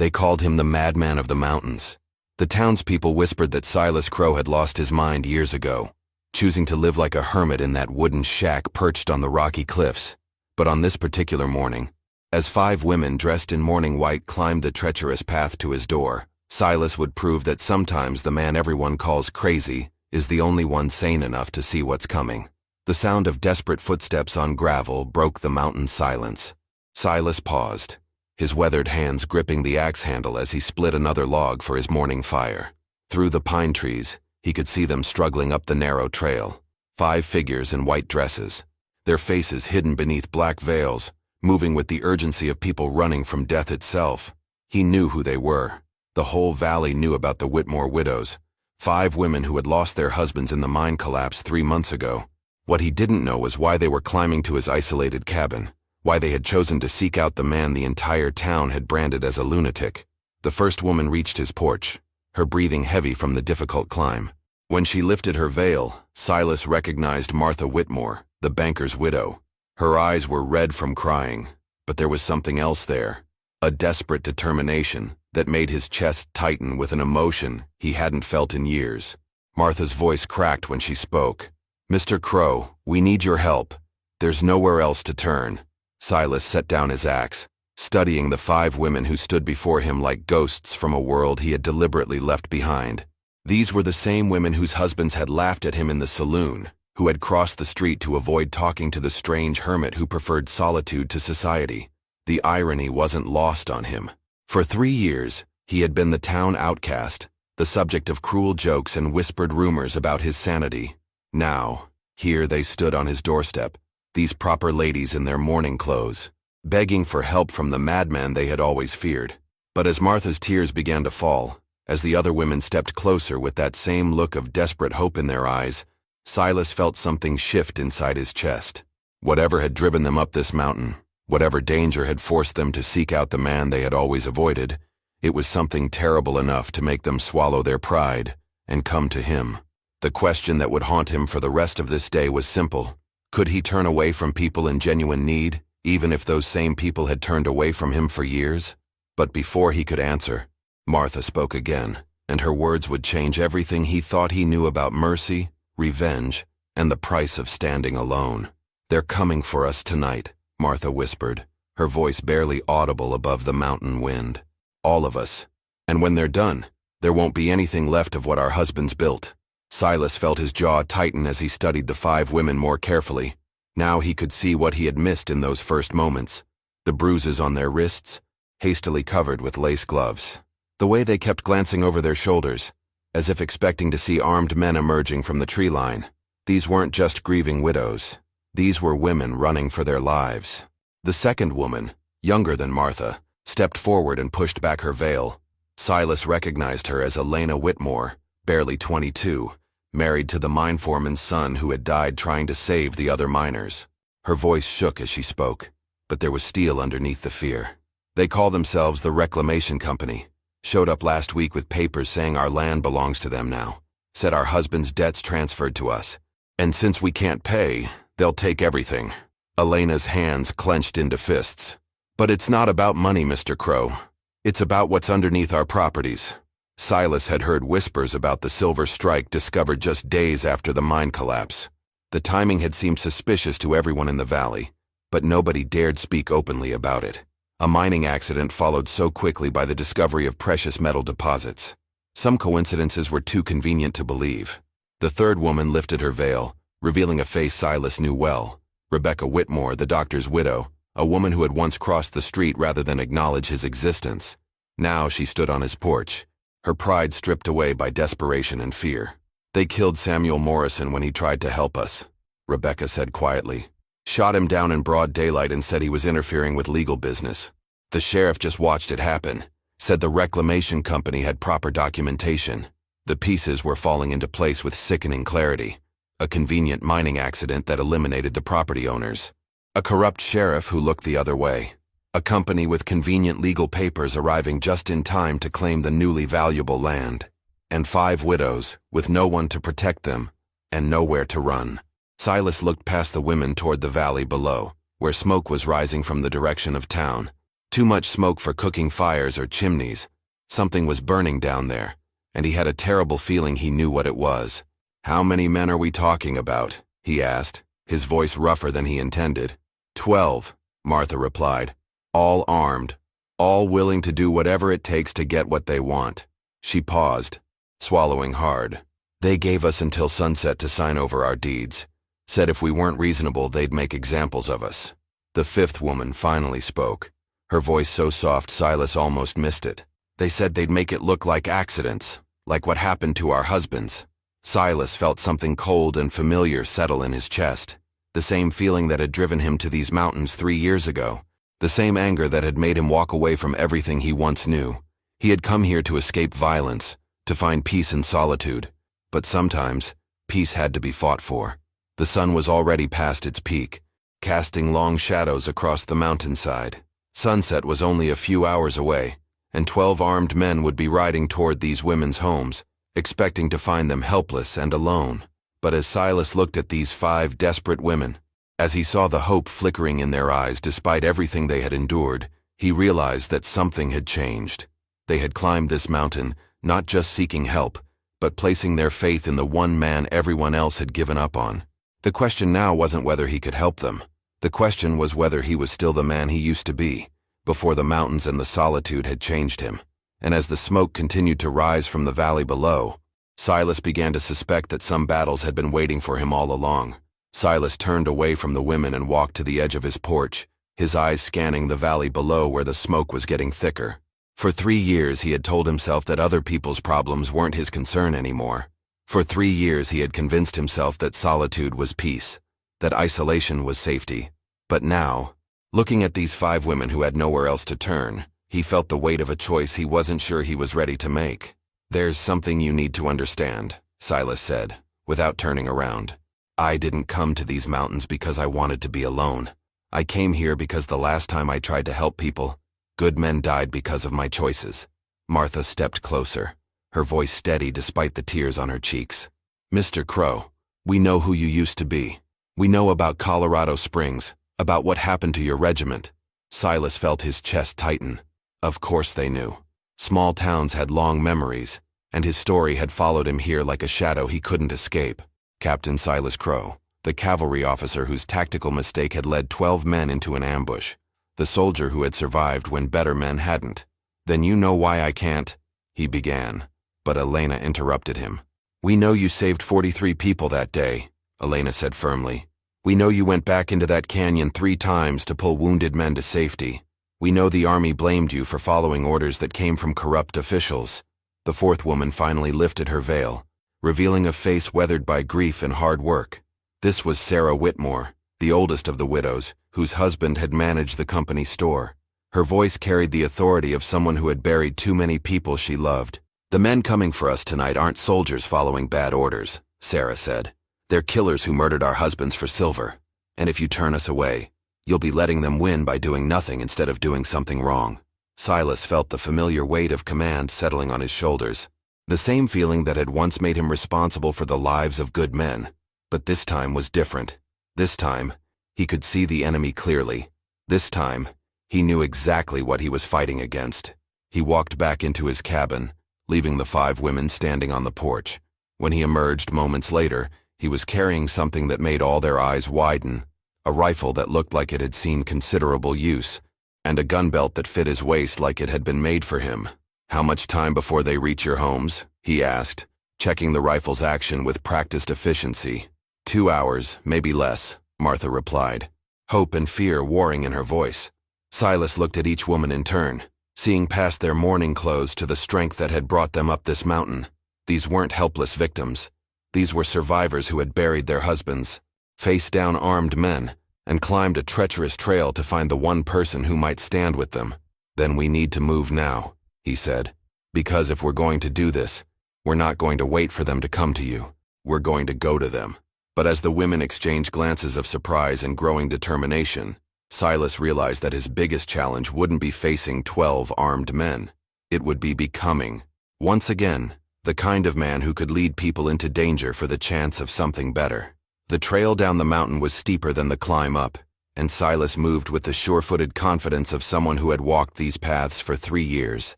They called him the madman of the mountains. The townspeople whispered that Silas Crow had lost his mind years ago, choosing to live like a hermit in that wooden shack perched on the rocky cliffs. But on this particular morning, as 5 women dressed in mourning white climbed the treacherous path to his door, Silas would prove that sometimes the man everyone calls crazy is the only one sane enough to see what's coming. The sound of desperate footsteps on gravel broke the mountain silence. Silas paused, his weathered hands gripping the axe handle as he split another log for his morning fire. Through the pine trees, he could see them struggling up the narrow trail. 5 figures in white dresses, their faces hidden beneath black veils, moving with the urgency of people running from death itself. He knew who they were. The whole valley knew about the Whitmore widows, 5 women who had lost their husbands in the mine collapse 3 months ago. What he didn't know was why they were climbing to his isolated cabin, why they had chosen to seek out the man the entire town had branded as a lunatic. The first woman reached his porch, her breathing heavy from the difficult climb. When she lifted her veil, Silas recognized Martha Whitmore, the banker's widow. Her eyes were red from crying, but there was something else there, a desperate determination that made his chest tighten with an emotion he hadn't felt in years. Martha's voice cracked when she spoke. "Mr. Crow, we need your help. There's nowhere else to turn." Silas set down his axe, studying the 5 women who stood before him like ghosts from a world he had deliberately left behind. These were the same women whose husbands had laughed at him in the saloon, who had crossed the street to avoid talking to the strange hermit who preferred solitude to society. The irony wasn't lost on him. For 3 years, he had been the town outcast, the subject of cruel jokes and whispered rumors about his sanity. Now, here they stood on his doorstep, these proper ladies in their mourning clothes, begging for help from the madman they had always feared. But as Martha's tears began to fall, as the other women stepped closer with that same look of desperate hope in their eyes, Silas felt something shift inside his chest. Whatever had driven them up this mountain, whatever danger had forced them to seek out the man they had always avoided, it was something terrible enough to make them swallow their pride and come to him. The question that would haunt him for the rest of this day was simple. Could he turn away from people in genuine need, even if those same people had turned away from him for years? But before he could answer, Martha spoke again, and her words would change everything he thought he knew about mercy, revenge, and the price of standing alone. "They're coming for us tonight," Martha whispered, her voice barely audible above the mountain wind. "All of us. And when they're done, there won't be anything left of what our husbands built." Silas felt his jaw tighten as he studied the 5 women more carefully. Now he could see what he had missed in those first moments. The bruises on their wrists, hastily covered with lace gloves. The way they kept glancing over their shoulders, as if expecting to see armed men emerging from the tree line. These weren't just grieving widows. These were women running for their lives. The second woman, younger than Martha, stepped forward and pushed back her veil. Silas recognized her as Elena Whitmore, barely 22, married to the mine foreman's son who had died trying to save the other miners. Her voice shook as she spoke, but there was steel underneath the fear. "They call themselves the Reclamation Company. Showed up last week with papers saying our land belongs to them now. Said our husbands' debts transferred to us. And since we can't pay, they'll take everything." Elena's hands clenched into fists. "But it's not about money, Mr. Crow. It's about what's underneath our properties." Silas had heard whispers about the silver strike discovered just days after the mine collapse. The timing had seemed suspicious to everyone in the valley, but nobody dared speak openly about it. A mining accident followed so quickly by the discovery of precious metal deposits. Some coincidences were too convenient to believe. The third woman lifted her veil, revealing a face Silas knew well. Rebecca Whitmore, the doctor's widow, a woman who had once crossed the street rather than acknowledge his existence. Now she stood on his porch, her pride stripped away by desperation and fear. "They killed Samuel Morrison when he tried to help us," Rebecca said quietly. "Shot him down in broad daylight and said he was interfering with legal business. The sheriff just watched it happen, said the Reclamation Company had proper documentation. The pieces were falling into place with sickening clarity. A convenient mining accident that eliminated the property owners. A corrupt sheriff who looked the other way. A company with convenient legal papers arriving just in time to claim the newly valuable land. And 5 widows, with no one to protect them, and nowhere to run." Silas looked past the women toward the valley below, where smoke was rising from the direction of town. Too much smoke for cooking fires or chimneys. Something was burning down there, and he had a terrible feeling he knew what it was. "How many men are we talking about?" he asked, his voice rougher than he intended. 12, Martha replied. "All armed. All willing to do whatever it takes to get what they want." She paused, swallowing hard. "They gave us until sunset to sign over our deeds. Said if we weren't reasonable, they'd make examples of us." The fifth woman finally spoke, her voice so soft Silas almost missed it. "They said they'd make it look like accidents, like what happened to our husbands." Silas felt something cold and familiar settle in his chest, the same feeling that had driven him to these mountains 3 years ago, the same anger that had made him walk away from everything he once knew. He had come here to escape violence, to find peace in solitude, but sometimes peace had to be fought for. The sun was already past its peak, casting long shadows across the mountainside. Sunset was only a few hours away, and 12 armed men would be riding toward these women's homes, expecting to find them helpless and alone. But as Silas looked at these 5 desperate women, as he saw the hope flickering in their eyes despite everything they had endured, he realized that something had changed. They had climbed this mountain, not just seeking help, but placing their faith in the one man everyone else had given up on. The question now wasn't whether he could help them. The question was whether he was still the man he used to be, before the mountains and the solitude had changed him. And as the smoke continued to rise from the valley below, Silas began to suspect that some battles had been waiting for him all along. Silas turned away from the women and walked to the edge of his porch, his eyes scanning the valley below where the smoke was getting thicker. For 3 years he had told himself that other people's problems weren't his concern anymore. For 3 years he had convinced himself that solitude was peace, that isolation was safety. But now, looking at these 5 women who had nowhere else to turn, he felt the weight of a choice he wasn't sure he was ready to make. "There's something you need to understand," Silas said, without turning around. "I didn't come to these mountains because I wanted to be alone. I came here because the last time I tried to help people, good men died because of my choices." Martha stepped closer, her voice steady despite the tears on her cheeks. "Mr. Crow, we know who you used to be. We know about Colorado Springs, about what happened to your regiment." Silas felt his chest tighten. Of course they knew. Small towns had long memories, and his story had followed him here like a shadow he couldn't escape. Captain Silas Crow, the cavalry officer whose tactical mistake had led 12 men into an ambush, the soldier who had survived when better men hadn't. "Then you know why I can't," he began, but Elena interrupted him. "We know you saved 43 people that day," Elena said firmly. "We know you went back into that canyon 3 times to pull wounded men to safety. We know the army blamed you for following orders that came from corrupt officials." The 4th woman finally lifted her veil, revealing a face weathered by grief and hard work. This was Sarah Whitmore, the oldest of the widows, whose husband had managed the company store. Her voice carried the authority of someone who had buried too many people she loved. "The men coming for us tonight aren't soldiers following bad orders," Sarah said. "They're killers who murdered our husbands for silver. And if you turn us away, you'll be letting them win by doing nothing instead of doing something wrong." Silas felt the familiar weight of command settling on his shoulders, the same feeling that had once made him responsible for the lives of good men. But this time was different. This time, he could see the enemy clearly. This time, he knew exactly what he was fighting against. He walked back into his cabin, leaving the 5 women standing on the porch. When he emerged moments later, he was carrying something that made all their eyes widen, a rifle that looked like it had seen considerable use, and a gun belt that fit his waist like it had been made for him. "How much time before they reach your homes?" he asked, checking the rifle's action with practiced efficiency. 2 hours, maybe less," Martha replied, hope and fear warring in her voice. Silas looked at each woman in turn, seeing past their mourning clothes to the strength that had brought them up this mountain. These weren't helpless victims. These were survivors who had buried their husbands, faced down armed men, and climbed a treacherous trail to find the one person who might stand with them. "Then we need to move now," he said. "Because if we're going to do this, we're not going to wait for them to come to you. We're going to go to them." But as the women exchanged glances of surprise and growing determination, Silas realized that his biggest challenge wouldn't be facing 12 armed men. It would be becoming, once again, the kind of man who could lead people into danger for the chance of something better. The trail down the mountain was steeper than the climb up, and Silas moved with the sure-footed confidence of someone who had walked these paths for 3 years.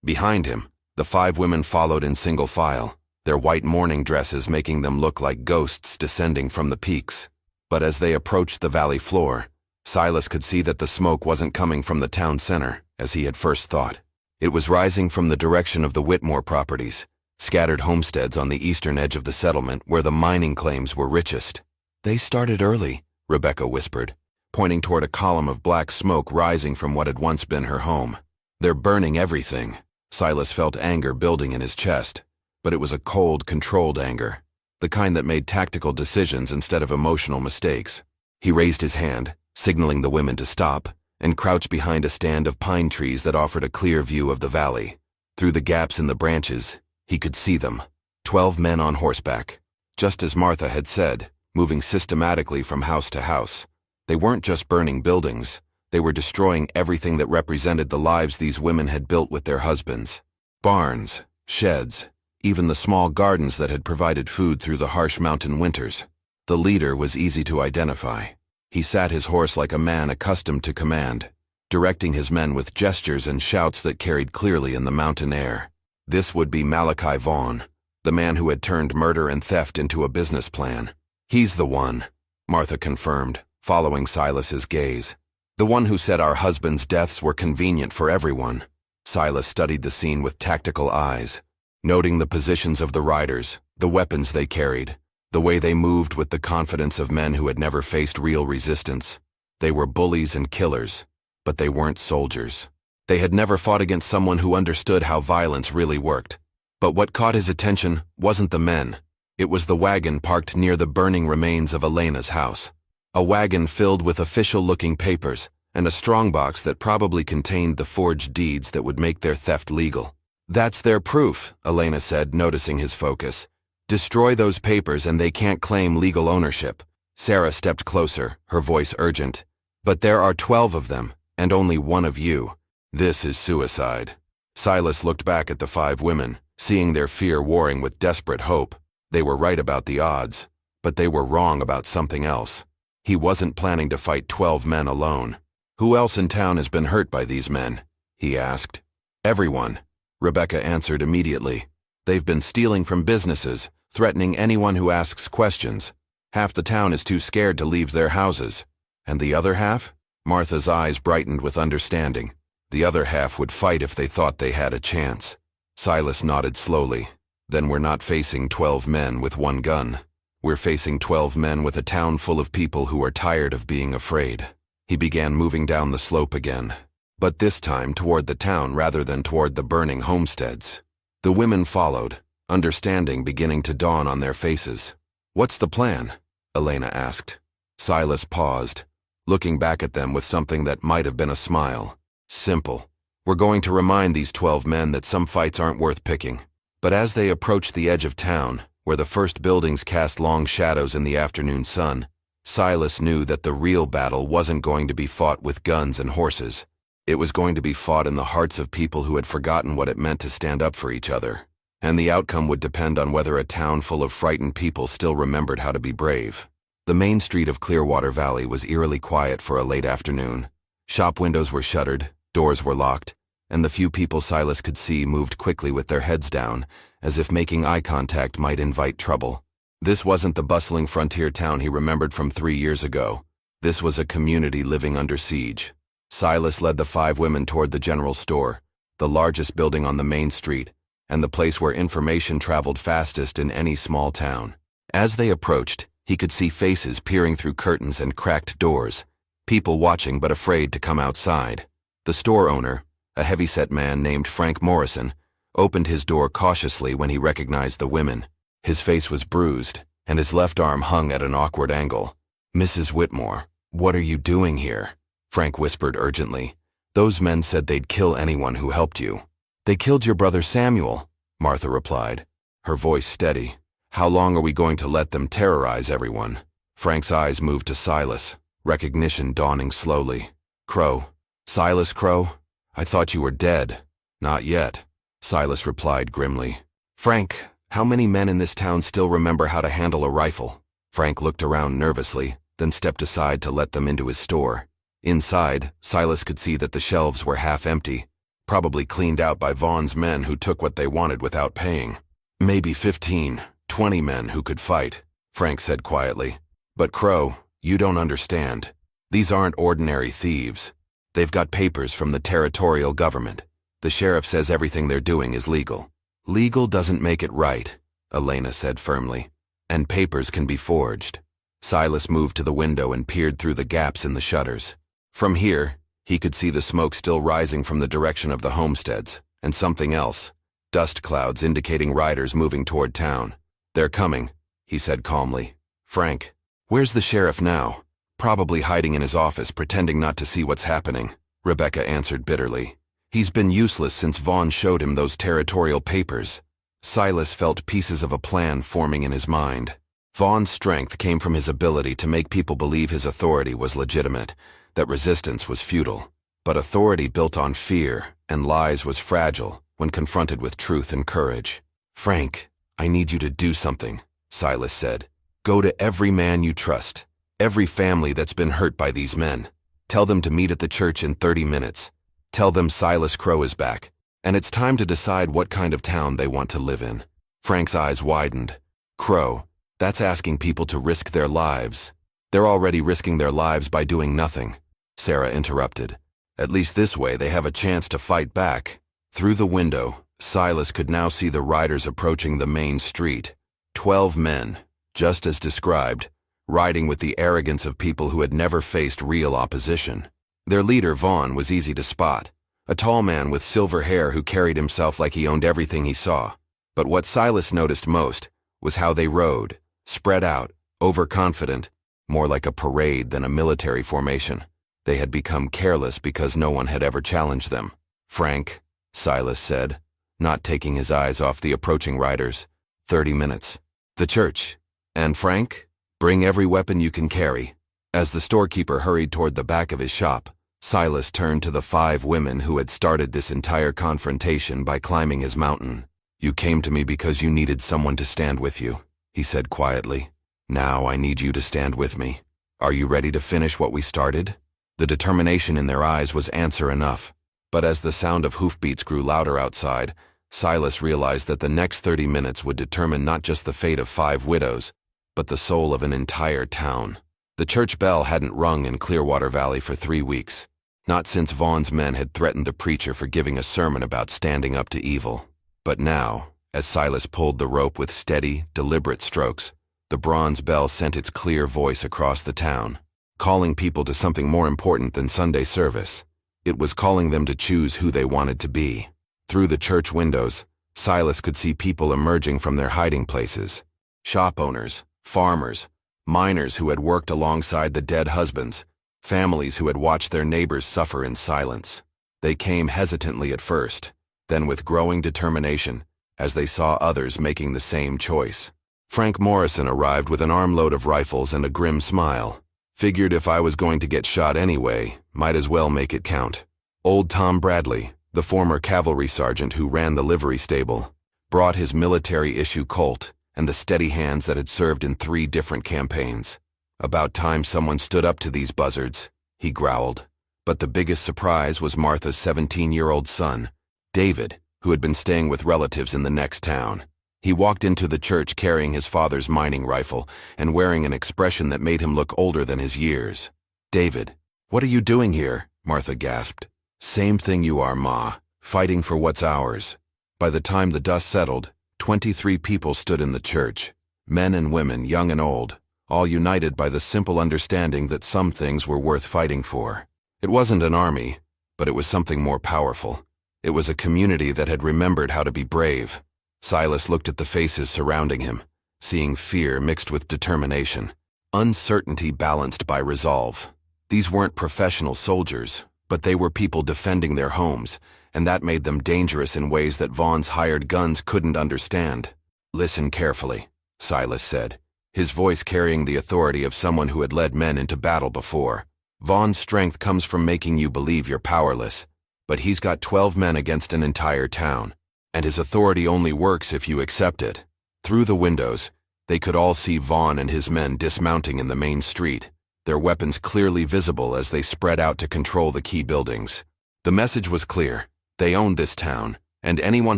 Behind him, the 5 women followed in single file, their white mourning dresses making them look like ghosts descending from the peaks. But as they approached the valley floor, Silas could see that the smoke wasn't coming from the town center, as he had first thought. It was rising from the direction of the Whitmore properties, scattered homesteads on the eastern edge of the settlement where the mining claims were richest. "They started early," Rebecca whispered, pointing toward a column of black smoke rising from what had once been her home. "They're burning everything." Silas felt anger building in his chest, but it was a cold, controlled anger, the kind that made tactical decisions instead of emotional mistakes. He raised his hand, signaling the women to stop, and crouched behind a stand of pine trees that offered a clear view of the valley. Through the gaps in the branches, he could see them, 12 men on horseback. Just as Martha had said, moving systematically from house to house. They weren't just burning buildings, they were destroying everything that represented the lives these women had built with their husbands. Barns, sheds, even the small gardens that had provided food through the harsh mountain winters. The leader was easy to identify. He sat his horse like a man accustomed to command, directing his men with gestures and shouts that carried clearly in the mountain air. This would be Malachi Vaughn, the man who had turned murder and theft into a business plan. "He's the one," Martha confirmed, following Silas's gaze. "The one who said our husbands' deaths were convenient for everyone." Silas studied the scene with tactical eyes, noting the positions of the riders, the weapons they carried, the way they moved with the confidence of men who had never faced real resistance. They were bullies and killers, but they weren't soldiers. They had never fought against someone who understood how violence really worked. But what caught his attention wasn't the men. It was the wagon parked near the burning remains of Elena's house. A wagon filled with official-looking papers, and a strongbox that probably contained the forged deeds that would make their theft legal. "That's their proof," Elena said, noticing his focus. "Destroy those papers and they can't claim legal ownership." Sarah stepped closer, her voice urgent. "But there are 12 of them, and only one of you. This is suicide." Silas looked back at the 5 women, seeing their fear warring with desperate hope. They were right about the odds, but they were wrong about something else. He wasn't planning to fight 12 men alone. "Who else in town has been hurt by these men?" he asked. "Everyone," Rebecca answered immediately. "They've been stealing from businesses, threatening anyone who asks questions. Half the town is too scared to leave their houses. And the other half?" Martha's eyes brightened with understanding. "The other half would fight if they thought they had a chance." Silas nodded slowly. "Then we're not facing 12 men with one gun. We're facing 12 men with a town full of people who are tired of being afraid." He began moving down the slope again, but this time toward the town rather than toward the burning homesteads. The women followed, understanding beginning to dawn on their faces. "What's the plan?" Elena asked. Silas paused, looking back at them with something that might have been a smile. "Simple. We're going to remind these 12 men that some fights aren't worth picking." But as they approached the edge of town, where the first buildings cast long shadows in the afternoon sun, Silas knew that the real battle wasn't going to be fought with guns and horses. It was going to be fought in the hearts of people who had forgotten what it meant to stand up for each other. And the outcome would depend on whether a town full of frightened people still remembered how to be brave. The main street of Clearwater Valley was eerily quiet for a late afternoon. Shop windows were shuttered, doors were locked, and the few people Silas could see moved quickly with their heads down, as if making eye contact might invite trouble. This wasn't the bustling frontier town he remembered from 3 years ago. This was a community living under siege. Silas led the 5 women toward the general store, the largest building on the main street, and the place where information traveled fastest in any small town. As they approached, he could see faces peering through curtains and cracked doors, people watching but afraid to come outside. The store owner, a heavy-set man named Frank Morrison, opened his door cautiously when he recognized the women. His face was bruised, and his left arm hung at an awkward angle. "Mrs. Whitmore, what are you doing here?" Frank whispered urgently. "Those men said they'd kill anyone who helped you." "They killed your brother Samuel," Martha replied, her voice steady. "How long are we going to let them terrorize everyone?" Frank's eyes moved to Silas, recognition dawning slowly. "Crow. Silas Crow? I thought you were dead." "Not yet," Silas replied grimly. "Frank, how many men in this town still remember how to handle a rifle?" Frank looked around nervously, then stepped aside to let them into his store. Inside, Silas could see that the shelves were half empty, probably cleaned out by Vaughn's men who took what they wanted without paying. Maybe 15, 20 men who could fight, Frank said quietly. But Crow, you don't understand. These aren't ordinary thieves. They've got papers from the territorial government. The sheriff says everything they're doing is legal. Legal doesn't make it right, Elena said firmly. And papers can be forged. Silas moved to the window and peered through the gaps in the shutters. From here, he could see the smoke still rising from the direction of the homesteads, and something else. Dust clouds indicating riders moving toward town. They're coming, he said calmly. Frank, where's the sheriff now? Probably hiding in his office, pretending not to see what's happening, Rebecca answered bitterly. He's been useless since Vaughn showed him those territorial papers. Silas felt pieces of a plan forming in his mind. Vaughn's strength came from his ability to make people believe his authority was legitimate, that resistance was futile. But authority built on fear and lies was fragile when confronted with truth and courage. Frank, I need you to do something, Silas said. Go to every man you trust, every family that's been hurt by these men. Tell them to meet at the church in 30 minutes. Tell them Silas Crow is back, and it's time to decide what kind of town they want to live in. Frank's eyes widened. Crow, that's asking people to risk their lives. They're already risking their lives by doing nothing, Sarah interrupted. At least this way they have a chance to fight back. Through the window, Silas could now see the riders approaching the main street. 12 men, just as described, riding with the arrogance of people who had never faced real opposition. Their leader, Vaughn, was easy to spot, a tall man with silver hair who carried himself like he owned everything he saw. But what Silas noticed most was how they rode, spread out, overconfident, more like a parade than a military formation. They had become careless because no one had ever challenged them. Frank, Silas said, not taking his eyes off the approaching riders. 30 minutes. The church. And Frank, bring every weapon you can carry. As the storekeeper hurried toward the back of his shop, Silas turned to the 5 women who had started this entire confrontation by climbing his mountain. You came to me because you needed someone to stand with you, he said quietly. Now I need you to stand with me. Are you ready to finish what we started? The determination in their eyes was answer enough. But as the sound of hoofbeats grew louder outside, Silas realized that the next 30 minutes would determine not just the fate of 5 widows, but the soul of an entire town. The church bell hadn't rung in Clearwater Valley for 3 weeks, not since Vaughn's men had threatened the preacher for giving a sermon about standing up to evil. But now, as Silas pulled the rope with steady, deliberate strokes, the bronze bell sent its clear voice across the town, calling people to something more important than Sunday service. It was calling them to choose who they wanted to be. Through the church windows, Silas could see people emerging from their hiding places. Shop owners, farmers, miners who had worked alongside the dead husbands, families who had watched their neighbors suffer in silence. They came hesitantly at first, then with growing determination, as they saw others making the same choice. Frank Morrison arrived with an armload of rifles and a grim smile. Figured if I was going to get shot anyway, might as well make it count. Old Tom Bradley, the former cavalry sergeant who ran the livery stable, brought his military-issue Colt and the steady hands that had served in 3 different campaigns. About time someone stood up to these buzzards, he growled. But the biggest surprise was Martha's 17-year-old son, David, who had been staying with relatives in the next town. He walked into the church carrying his father's mining rifle and wearing an expression that made him look older than his years. David, what are you doing here? Martha gasped. Same thing you are, Ma, fighting for what's ours. By the time the dust settled, 23 people stood in the church, men and women, young and old, all united by the simple understanding that some things were worth fighting for. It wasn't an army, but it was something more powerful. It was a community that had remembered how to be brave. Silas looked at the faces surrounding him, seeing fear mixed with determination, uncertainty balanced by resolve. These weren't professional soldiers, but they were people defending their homes, and that made them dangerous in ways that Vaughn's hired guns couldn't understand. Listen carefully, Silas said, his voice carrying the authority of someone who had led men into battle before. Vaughn's strength comes from making you believe you're powerless, but he's got 12 men against an entire town, and his authority only works if you accept it. Through the windows, they could all see Vaughn and his men dismounting in the main street, their weapons clearly visible as they spread out to control the key buildings. The message was clear. They owned this town, and anyone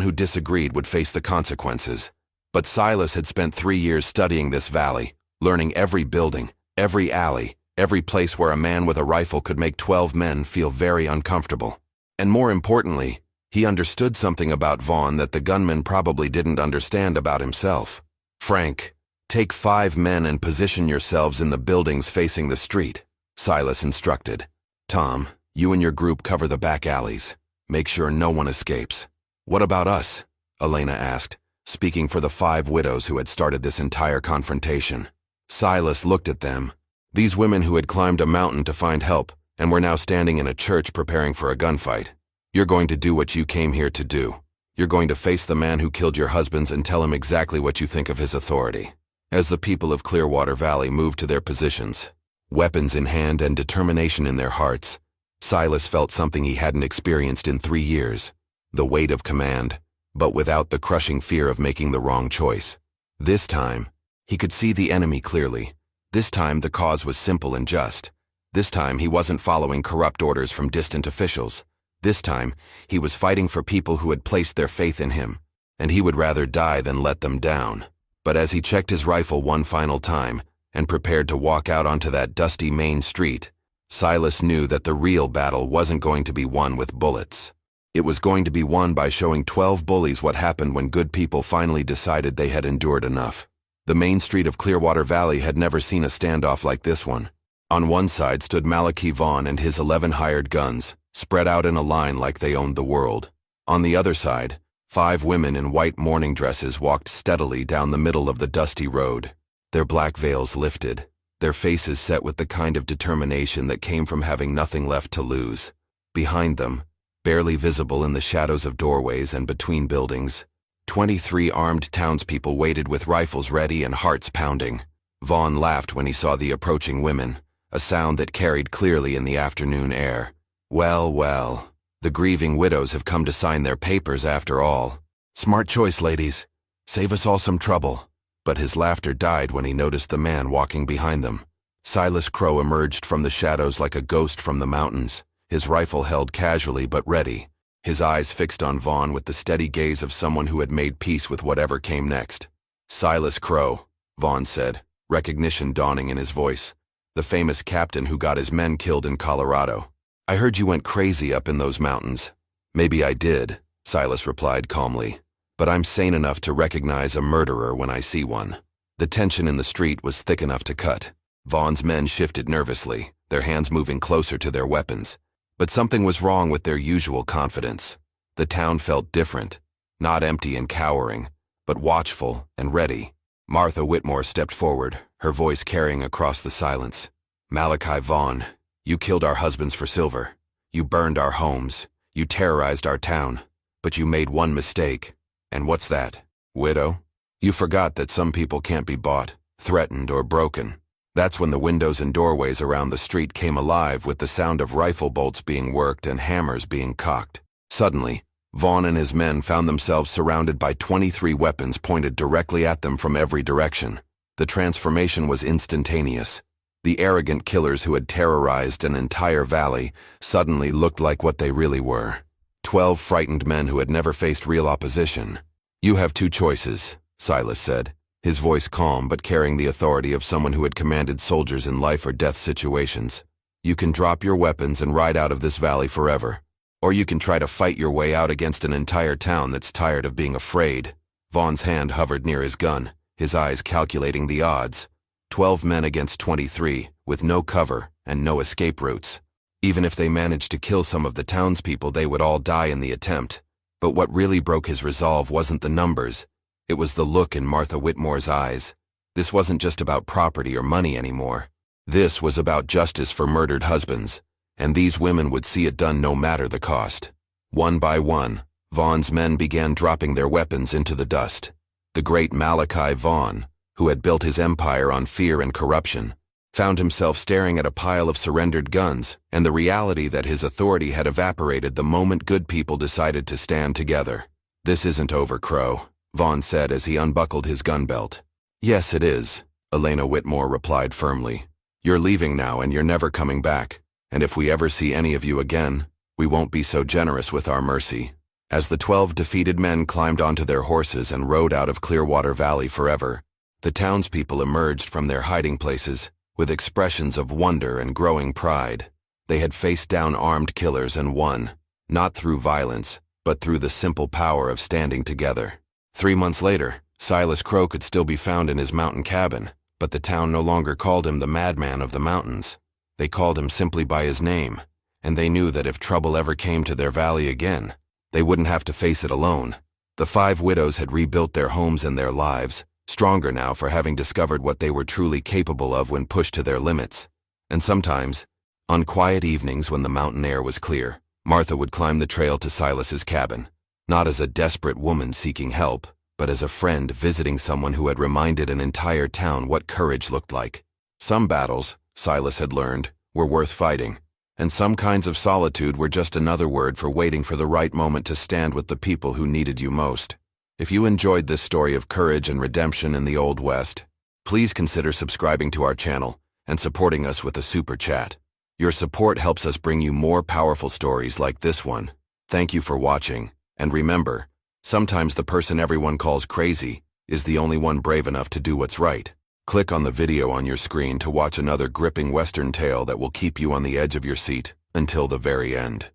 who disagreed would face the consequences. But Silas had spent 3 years studying this valley, learning every building, every alley, every place where a man with a rifle could make 12 men feel very uncomfortable. And more importantly, he understood something about Vaughn that the gunman probably didn't understand about himself. "Frank, take 5 men and position yourselves in the buildings facing the street," Silas instructed. "Tom, you and your group cover the back alleys. Make sure no one escapes." "What about us?" Elena asked, speaking for the 5 widows who had started this entire confrontation. Silas looked at them. These women who had climbed a mountain to find help and were now standing in a church preparing for a gunfight. "You're going to do what you came here to do. You're going to face the man who killed your husbands and tell him exactly what you think of his authority." As the people of Clearwater Valley moved to their positions, weapons in hand and determination in their hearts, Silas felt something he hadn't experienced in 3 years. The weight of command, but without the crushing fear of making the wrong choice. This time, he could see the enemy clearly. This time the cause was simple and just. This time he wasn't following corrupt orders from distant officials. This time, he was fighting for people who had placed their faith in him, and he would rather die than let them down. But as he checked his rifle one final time and prepared to walk out onto that dusty main street, Silas knew that the real battle wasn't going to be won with bullets. It was going to be won by showing 12 bullies what happened when good people finally decided they had endured enough. The main street of Clearwater Valley had never seen a standoff like this one. On one side stood Malachi Vaughn and his 11 hired guns, spread out in a line like they owned the world. On the other side, 5 women in white mourning dresses walked steadily down the middle of the dusty road, their black veils lifted, their faces set with the kind of determination that came from having nothing left to lose. Behind them, barely visible in the shadows of doorways and between buildings, 23 armed townspeople waited with rifles ready and hearts pounding. Vaughn laughed when he saw the approaching women, a sound that carried clearly in the afternoon air. "Well, well, the grieving widows have come to sign their papers after all. Smart choice, ladies. Save us all some trouble." But his laughter died when he noticed the man walking behind them. Silas Crow emerged from the shadows like a ghost from the mountains, his rifle held casually but ready, his eyes fixed on Vaughn with the steady gaze of someone who had made peace with whatever came next. "Silas Crow," Vaughn said, recognition dawning in his voice. "The famous captain who got his men killed in Colorado. I heard you went crazy up in those mountains." "Maybe I did," Silas replied calmly, "but I'm sane enough to recognize a murderer when I see one." The tension in the street was thick enough to cut. Vaughn's men shifted nervously, their hands moving closer to their weapons. But something was wrong with their usual confidence. The town felt different, not empty and cowering, but watchful and ready. Martha Whitmore stepped forward, her voice carrying across the silence. "Malachi Vaughn, you killed our husbands for silver. You burned our homes. You terrorized our town. But you made one mistake. And what's that? Widow? You forgot that some people can't be bought, threatened, or broken." That's when the windows and doorways around the street came alive with the sound of rifle bolts being worked and hammers being cocked. Suddenly, Vaughn and his men found themselves surrounded by 23 weapons pointed directly at them from every direction. The transformation was instantaneous. The arrogant killers who had terrorized an entire valley suddenly looked like what they really were. 12 frightened men who had never faced real opposition. "You have 2 choices," Silas said, his voice calm but carrying the authority of someone who had commanded soldiers in life or death situations. "You can drop your weapons and ride out of this valley forever. Or you can try to fight your way out against an entire town that's tired of being afraid." Vaughn's hand hovered near his gun, his eyes calculating the odds. 12 men against 23, with no cover and no escape routes. Even if they managed to kill some of the townspeople, they would all die in the attempt. But what really broke his resolve wasn't the numbers. It was the look in Martha Whitmore's eyes. This wasn't just about property or money anymore. This was about justice for murdered husbands, and these women would see it done no matter the cost. One by one, Vaughn's men began dropping their weapons into the dust. The great Malachi Vaughn, who had built his empire on fear and corruption, found himself staring at a pile of surrendered guns and the reality that his authority had evaporated the moment good people decided to stand together. "This isn't over, Crow," Vaughn said as he unbuckled his gun belt. "Yes, it is," Elena Whitmore replied firmly. You're leaving now and you're never coming back. And if we ever see any of you again, we won't be so generous with our mercy." As the 12 defeated men climbed onto their horses and rode out of Clearwater Valley forever, the townspeople emerged from their hiding places with expressions of wonder and growing pride. They had faced down armed killers and won, not through violence, but through the simple power of standing together. 3 months later, Silas Crow could still be found in his mountain cabin, but the town no longer called him the madman of the mountains. They called him simply by his name, and they knew that if trouble ever came to their valley again, they wouldn't have to face it alone. The 5 widows had rebuilt their homes and their lives, stronger now for having discovered what they were truly capable of when pushed to their limits. And sometimes, on quiet evenings when the mountain air was clear, Martha would climb the trail to Silas's cabin, not as a desperate woman seeking help, but as a friend visiting someone who had reminded an entire town what courage looked like. Some battles, Silas had learned, were worth fighting, and some kinds of solitude were just another word for waiting for the right moment to stand with the people who needed you most. If you enjoyed this story of courage and redemption in the Old West, please consider subscribing to our channel and supporting us with a super chat. Your support helps us bring you more powerful stories like this one. Thank you for watching, and remember, sometimes the person everyone calls crazy is the only one brave enough to do what's right. Click on the video on your screen to watch another gripping Western tale that will keep you on the edge of your seat until the very end.